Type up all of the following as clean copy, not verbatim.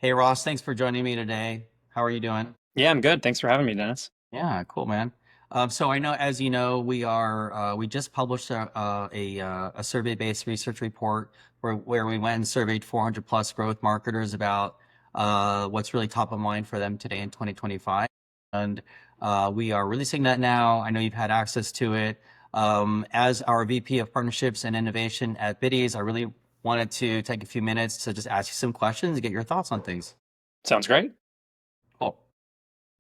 Hey Ross, thanks for joining me today. How are you doing? Yeah, I'm good. Thanks for having me, Dennis. Yeah, cool, man. So I know, as you know, we just published a survey-based research report where we went and surveyed 400 plus growth marketers about what's really top of mind for them today in 2025. And we are releasing that now. I know you've had access to it. As our VP of Partnerships and Innovation at Biddies, I really wanted to take a few minutes to just ask you some questions and get your thoughts on things. Sounds great. Cool.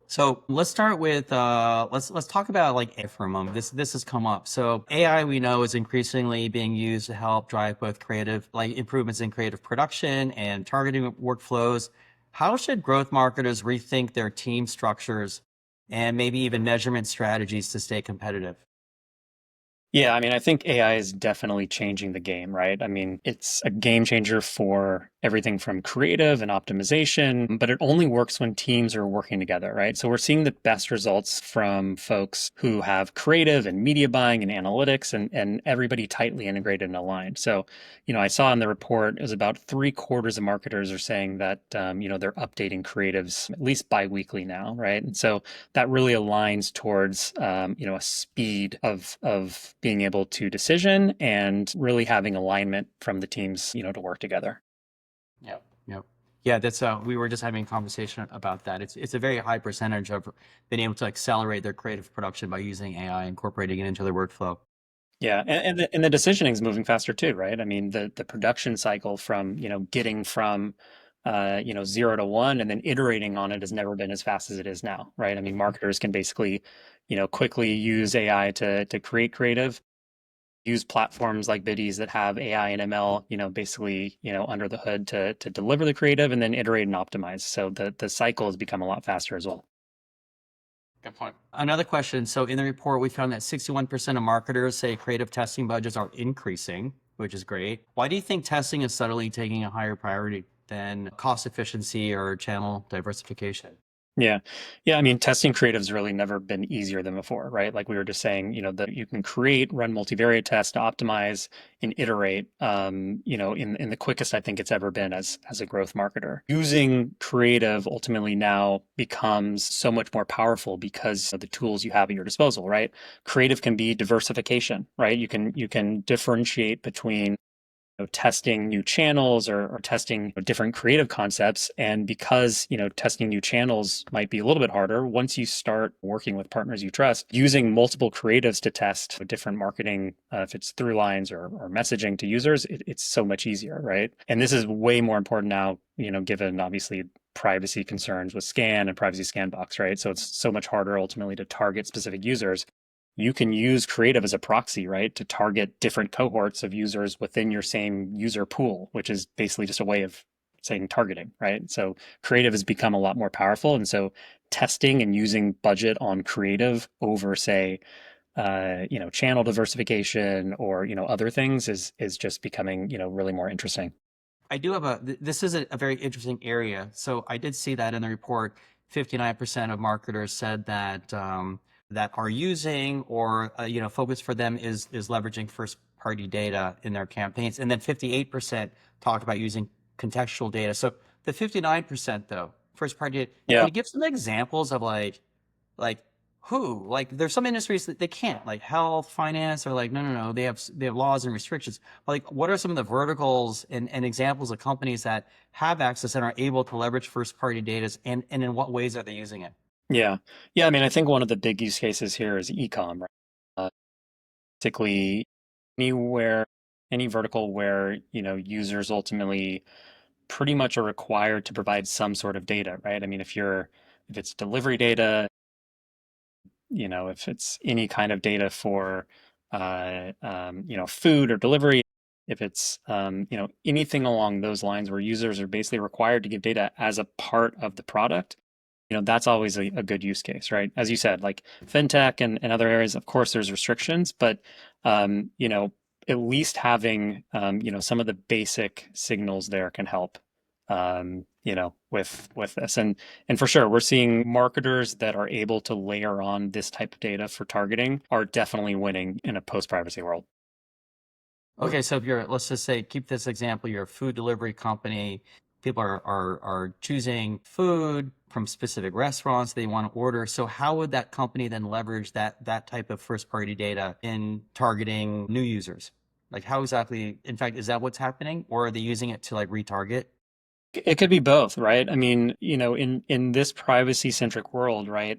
So let's start with let's talk about like AI for a moment. This has come up. So AI we know is increasingly being used to help drive both creative like improvements in creative production and targeting workflows. How should growth marketers rethink their team structures and maybe even measurement strategies to stay competitive? Yeah, I mean, I think AI is definitely changing the game, right? I mean, it's a game changer for everything from creative and optimization, but it only works when teams are working together, right? So we're seeing the best results from folks who have creative and media buying and analytics and everybody tightly integrated and aligned. So, I saw in the report it was about three-quarters of marketers are saying that, they're updating creatives at least bi-weekly now, right? And so that really aligns towards a speed of being able to decision and really having alignment from the teams to work together. Yep. Yep. Yeah, that's we were just having a conversation about that. It's a very high percentage of being able to accelerate their creative production by using AI, incorporating it into their workflow. Yeah, and the decisioning is moving faster too, right? I mean, the production cycle from getting from 0 to 1 and then iterating on it has never been as fast as it is now, right? I mean, marketers can basically quickly use AI to create creative, use platforms like Biddies that have AI and ML, basically, under the hood to deliver the creative and then iterate and optimize. So the cycle has become a lot faster as well. Good point. Another question. So in the report, we found that 61% of marketers say creative testing budgets are increasing, which is great. Why do you think testing is suddenly taking a higher priority than cost efficiency or channel diversification? Yeah. Yeah. I mean, testing creative's really never been easier than before, right? Like we were just saying, that you can create, run multivariate tests, optimize, and iterate, in the quickest I think it's ever been as a growth marketer. Using creative ultimately now becomes so much more powerful because of the tools you have at your disposal, right? Creative can be diversification, right? You can differentiate between testing new channels or testing different creative concepts. And because, testing new channels might be a little bit harder, once you start working with partners you trust, using multiple creatives to test different marketing, if it's through lines or messaging to users, it's so much easier, right? And this is way more important now, given obviously privacy concerns with scan and privacy scan box, right? So it's so much harder ultimately to target specific users. You can use creative as a proxy, right, to target different cohorts of users within your same user pool, which is basically just a way of saying targeting, right? So creative has become a lot more powerful. And so testing and using budget on creative over, say, channel diversification or, other things is just becoming, really more interesting. I do have this is a very interesting area. So I did see that in the report, 59% of marketers said that that are using or focus for them is leveraging first party data in their campaigns. And then 58% talked about using contextual data. So the 59% though, first party data, can Yeah. you give some examples of like who like there's some industries that they can't like health finance or like no they have laws and restrictions but like what are some of the verticals and examples of companies that have access and are able to leverage first party data and in what ways are they using it? Yeah. Yeah. I mean, I think one of the big use cases here is e-com, right? Basically anywhere, any vertical where, users ultimately pretty much are required to provide some sort of data, right? I mean, if it's delivery data, if it's any kind of data for, food or delivery, if it's, anything along those lines where users are basically required to give data as a part of the product, that's always a good use case, right? As you said, like fintech and other areas, of course, there's restrictions, but, um, you know, at least having, some of the basic signals there can help, with this. And for sure, we're seeing marketers that are able to layer on this type of data for targeting are definitely winning in a post-privacy world. Okay, so if you're let's just say keep this example, you're a food delivery company, People are choosing food from specific restaurants they want to order. So how would that company then leverage that type of first party data in targeting new users? Like how exactly, in fact, is that what's happening? Or are they using it to like retarget? It could be both, right? I mean, in this privacy-centric world, right,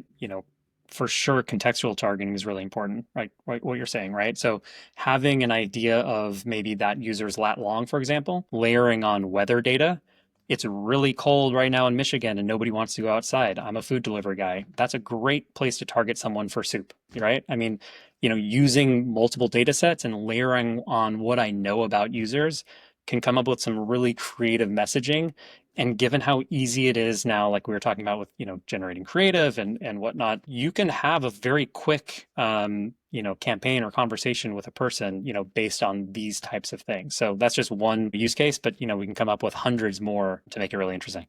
for sure contextual targeting is really important, right? What you're saying, right? So having an idea of maybe that user's lat long, for example, layering on weather data. It's really cold right now in Michigan and nobody wants to go outside. I'm a food delivery guy. That's a great place to target someone for soup, right? I mean, using multiple data sets and layering on what I know about users can come up with some really creative messaging. And given how easy it is now, like we were talking about with, generating creative and whatnot, you can have a very quick, campaign or conversation with a person, based on these types of things. So that's just one use case, but, we can come up with hundreds more to make it really interesting.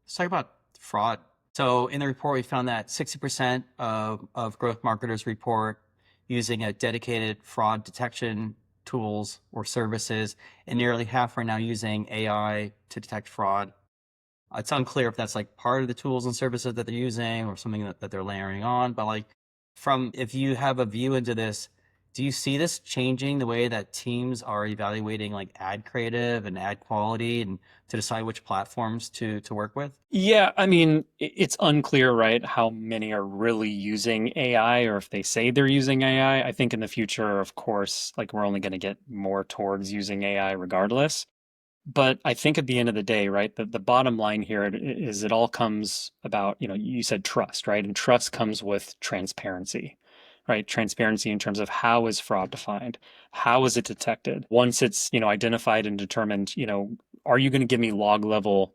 Let's talk about fraud. So in the report, we found that 60% of growth marketers report using a dedicated fraud detection tools or services, and nearly half are now using AI to detect fraud. It's unclear if that's like part of the tools and services that they're using or something that they're layering on. But like from if you have a view into this, do you see this changing the way that teams are evaluating like ad creative and ad quality and to decide which platforms to work with? Yeah, I mean, it's unclear, right, how many are really using AI or if they say they're using AI. I think in the future, of course, like we're only going to get more towards using AI regardless. But I think at the end of the day, right, the bottom line here is it all comes about, you said trust, right? And trust comes with transparency, right? Transparency in terms of how is fraud defined? How is it detected? Once it's, identified and determined, are you going to give me log level,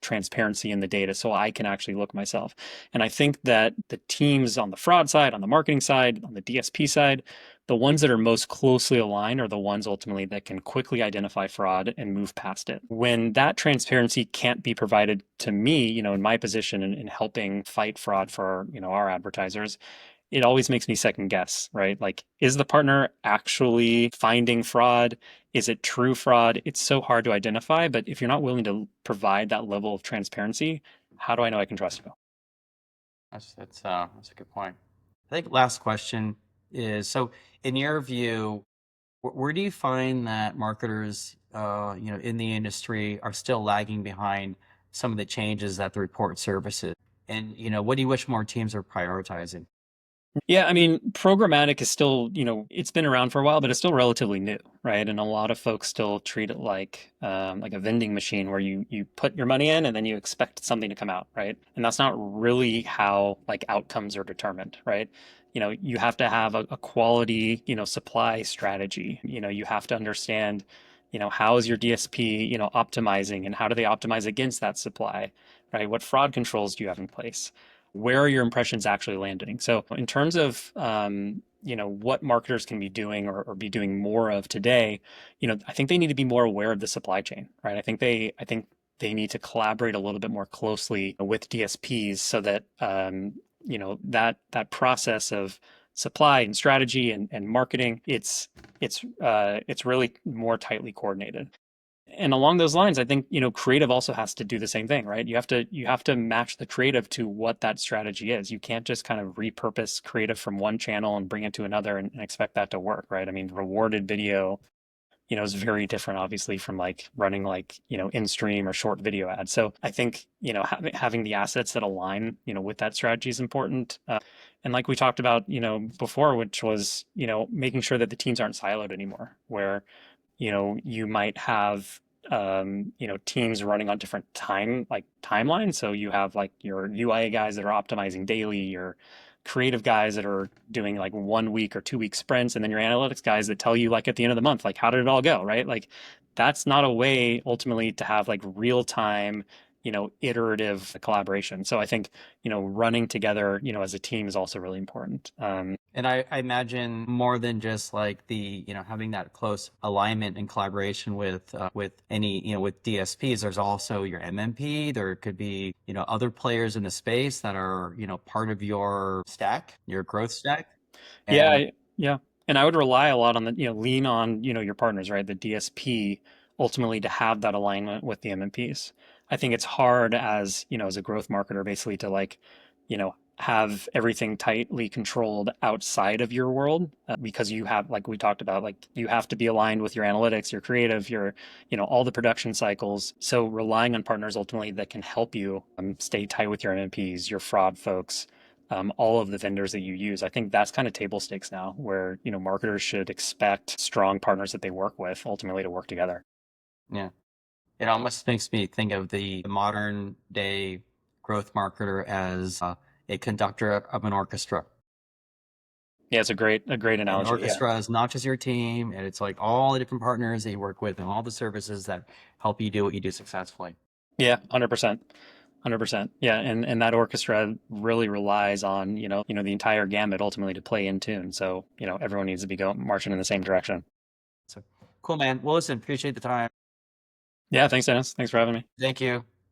transparency in the data so I can actually look myself? And I think that the teams on the fraud side, on the marketing side, on the DSP side, the ones that are most closely aligned are the ones ultimately that can quickly identify fraud and move past it. When that transparency can't be provided to me, in my position in helping fight fraud for, our advertisers, it always makes me second guess, right? Like, is the partner actually finding fraud? Is it true fraud? It's so hard to identify, but if you're not willing to provide that level of transparency, how do I know I can trust you? That's a good point. I think last question is so in your view, where do you find that marketers, in the industry are still lagging behind some of the changes that the report services? And, what do you wish more teams are prioritizing? Yeah, I mean, programmatic is still, it's been around for a while, but it's still relatively new, right? And a lot of folks still treat it like a vending machine where you put your money in and then you expect something to come out, right? And that's not really how like outcomes are determined, right? You have to have a quality, supply strategy. You have to understand, how is your DSP, optimizing and how do they optimize against that supply, right? What fraud controls do you have in place? Where are your impressions actually landing? So in terms of what marketers can be doing or be doing more of today, I think they need to be more aware of the supply chain, right? I think they need to collaborate a little bit more closely with DSPs so that that process of supply and strategy and marketing, it's really more tightly coordinated. And along those lines, I think, creative also has to do the same thing, right? You have to match the creative to what that strategy is. You can't just kind of repurpose creative from one channel and bring it to another and expect that to work, right? I mean, rewarded video, is very different, obviously, from like running like, in stream or short video ads. So I think, having the assets that align, with that strategy is important. And like we talked about, before, which was, making sure that the teams aren't siloed anymore, where you might have teams running on different timelines. So you have like your UI guys that are optimizing daily, your creative guys that are doing like 1 week or 2 week sprints, and then your analytics guys that tell you like at the end of the month, like how did it all go, right? Like that's not a way ultimately to have like real time, iterative collaboration. So I think, running together, as a team is also really important. And I imagine more than just like having that close alignment and collaboration with any, with DSPs, there's also your MMP. There could be, other players in the space that are, part of your stack, your growth stack. Yeah, And yeah. And I would rely a lot on lean on, your partners, right? The DSP ultimately to have that alignment with the MMPs. I think it's hard as, as a growth marketer basically to like, have everything tightly controlled outside of your world because you have, like we talked about, like you have to be aligned with your analytics, your creative, your, all the production cycles. So relying on partners ultimately that can help you stay tight with your MMPs, your fraud folks, all of the vendors that you use. I think that's kind of table stakes now, where, marketers should expect strong partners that they work with ultimately to work together. Yeah. It almost makes me think of the modern day growth marketer as a conductor of an orchestra. Yeah, it's a great An analogy. Yeah. orchestra is not just your team, and it's like all the different partners that you work with and all the services that help you do what you do successfully. Yeah, 100%. 100%. Yeah, and that orchestra really relies on, the entire gamut ultimately to play in tune. So, everyone needs to be going marching in the same direction. So cool, man. Well, listen, appreciate the time. Yeah, thanks, Dennis. Thanks for having me. Thank you.